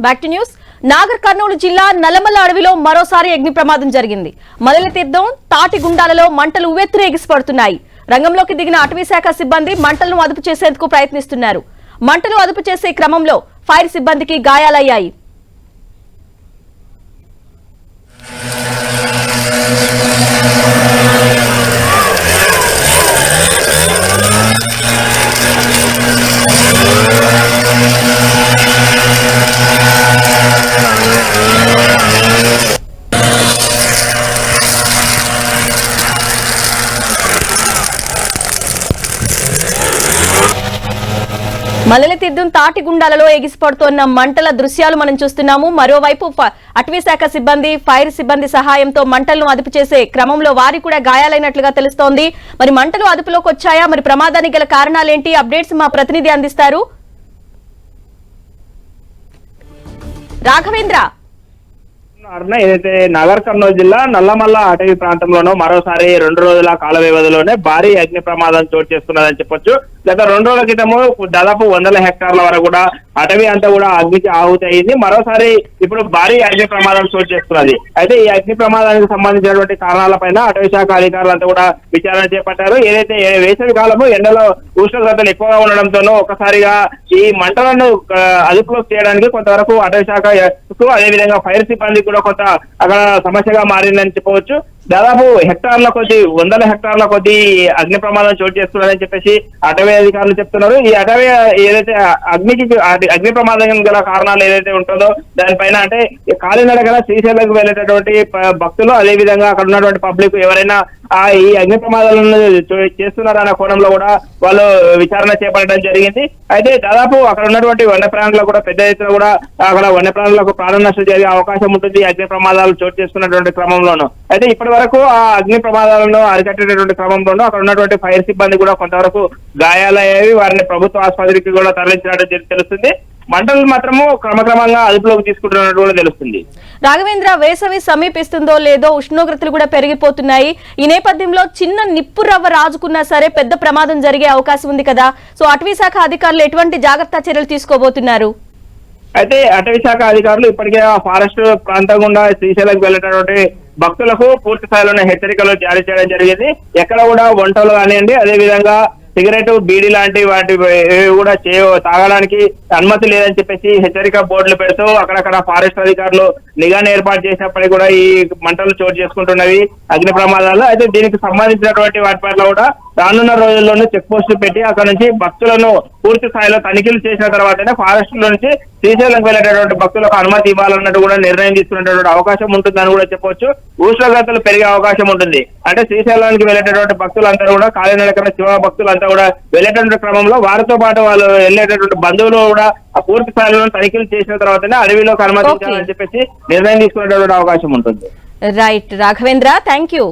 Back to news. Nagar Kurnool జిల్లా నల్లమల్ల అడవిలో మరోసారి అగ్ని ప్రమాదం జరిగింది. మలయతీర్థం తాటిగుండాలలో మంటలు ఉవ్వెత్తున ఎగిసిపడుతున్నాయి. రంగంలోకి దిగిన అటవీ శాఖ సిబ్బంది మంటలను అదుపు చేసేందుకు ప్రయత్నిస్తున్నారు. మంటలు అదుపు చేసే క్రమంలో ఫైర్ సిబ్బందికి గాయాలయ్యాయి. మలయతీర్థం తాటిగుండాలలో ఎగిసిపడుతోన్న మంటల దృశ్యాలు మనం చూస్తున్నాము. మరోవైపు అటవీ శాఖ సిబ్బంది, ఫైర్ సిబ్బంది సహాయంతో మంటలను అదుపు చేసే క్రమంలో వారి కూడా గాయాలైనట్లుగా తెలుస్తోంది. మరి మంటలు అదుపులోకి వచ్చాయా? మరి ప్రమాదానికి గల కారణాలేంటి? అప్డేట్స్ మా ప్రతినిధి అందిస్తారు. రాఘవేంద్ర, ఏదైతే నగర్ కర్నూలు జిల్లా నల్లమల్ల అటవీ ప్రాంతంలోనూ మరోసారి 2 రోజుల కాల వ్యవధిలోనే భారీ అగ్ని ప్రమాదం చోటు చేసుకున్నదని చెప్పొచ్చు. గత 2 రోజుల క్రితము దాదాపు 100 హెక్టార్ల వరకు కూడా అటవీ అంతా కూడా అగ్నికి ఆహుతి అయింది. మరోసారి ఇప్పుడు భారీ అగ్ని ప్రమాదం చోటు చేసుకున్నది. అయితే ఈ అగ్ని ప్రమాదానికి సంబంధించినటువంటి కారణాలపైన అటవీ శాఖ అధికారులంతా కూడా విచారణ చేపట్టారు. ఏదైతే వేసవి కాలము ఎండలో ఉష్ణోగ్రతలు ఎక్కువగా ఉండడంతోనూ ఒకసారిగా ఈ మంటలను అదుపులోకి చేయడానికి కొంతవరకు అటవీ శాఖ అదేవిధంగా ఫైర్ సిబ్బంది కూడా కొంత అక్కడ సమస్యగా మారిందని చెప్పవచ్చు. దాదాపు హెక్టార్ల కొద్ది 100 హెక్టార్ల కొద్ది అగ్ని ప్రమాదం చోటు చేస్తున్నారని చెప్పేసి అటవీ అధికారులు చెప్తున్నారు. ఈ అటవీ ఏదైతే అగ్ని ప్రమాదం గల కారణాలు ఏదైతే ఉంటుందో దానిపైన అంటే కాలినడకన శ్రీశైలంకు వెళ్ళేటటువంటి భక్తులు అదేవిధంగా అక్కడ ఉన్నటువంటి పబ్లిక్ ఎవరైనా ఈ అగ్ని ప్రమాదాలను చేస్తున్నారన్న కోణంలో కూడా వాళ్ళు విచారణ చేపట్టడం జరిగింది. అయితే దాదాపు అక్కడ ఉన్నటువంటి వన్యప్రాణులకు కూడా పెద్ద ఎత్తున కూడా అక్కడ వన్యప్రాణులకు ప్రాణ నష్టం జరిగే అవకాశం ఉంటుంది అగ్ని ప్రమాదాలు చోటు చేసుకున్నటువంటి క్రమంలోనూ. అయితే ఇప్పటి వరకు ఆ అగ్ని ప్రమాదాలను అరికట్టేటటువంటి క్రమంలోనూ అక్కడ ఉన్నటువంటి ఫైర్ సిబ్బంది కూడా కొంతవరకు గాయాలయ్యేవి. వారిని ప్రభుత్వ ఆసుపత్రికి కూడా తరలించినట్టు తెలుస్తుంది. మంటలు మాత్రము క్రమక్రమంగా అదుపులోకి తీసుకుంటున్నట్టు కూడా తెలుస్తుంది. రాఘవేంద్ర, వేసవి సమీపిస్తుందో లేదో ఉష్ణోగ్రతలు కూడా పెరిగిపోతున్నాయి. ఈ నేపథ్యంలో చిన్న నిప్పు రవ్వ రాజుకున్నా సరే పెద్ద ప్రమాదం జరిగే అవకాశం ఉంది కదా. సో అటవీ శాఖ అధికారులు ఎటువంటి జాగ్రత్త చర్యలు తీసుకోబోతున్నారు? అయితే అటవీ శాఖ అధికారులు ఇప్పటికే ఆ ఫారెస్ట్ ప్రాంతం గుండా శ్రీశైలంకి వెళ్ళేటటువంటి భక్తులకు పూర్తి స్థాయిలోనే హెచ్చరికలు జారీ చేయడం జరిగింది. ఎక్కడ కూడా వంటలు కానివ్వండి, అదేవిధంగా సిగరెట్, బీడీ లాంటి వాటి కూడా తాగడానికి అనుమతి లేదని చెప్పేసి హెచ్చరిక బోర్డులు పెడుతూ అక్కడక్కడ ఫారెస్ట్ అధికారులు నిఘాను ఏర్పాటు చేసినప్పటికీ కూడా ఈ మంటలు చోటు చేసుకుంటున్నవి అగ్ని ప్రమాదాలు. అయితే దీనికి సంబంధించినటువంటి వాటి పట్ల కూడా రానున్న రోజుల్లోనూ చెక్ పోస్టులు పెట్టి అక్కడ నుంచి భక్తులను పూర్తి స్థాయిలో తనిఖీలు చేసిన తర్వాతనే ఫారెస్ట్ లో నుంచి శ్రీశైలంకి వెళ్ళేటటువంటి భక్తులకు అనుమతి ఇవ్వాలన్నట్టు కూడా నిర్ణయం తీసుకునేటటువంటి అవకాశం ఉంటుందని కూడా చెప్పవచ్చు. ఉష్ణోగ్రతలు పెరిగే అవకాశం ఉంటుంది. అంటే శ్రీశైలానికి వెళ్ళేటటువంటి భక్తులందరూ కూడా కాలినడకన శివ భక్తులంతా కూడా వెళ్ళేటటువంటి క్రమంలో వారితో పాటు వాళ్ళు వెళ్ళేటటువంటి బంధువులు కూడా ఆ పూర్తి స్థాయిలో తనిఖీలు చేసిన తర్వాతనే అడవిలోకి అనుమతించాలని చెప్పేసి నిర్ణయం తీసుకునేటటువంటి అవకాశం ఉంటుంది. Right Raghavendra, thank you.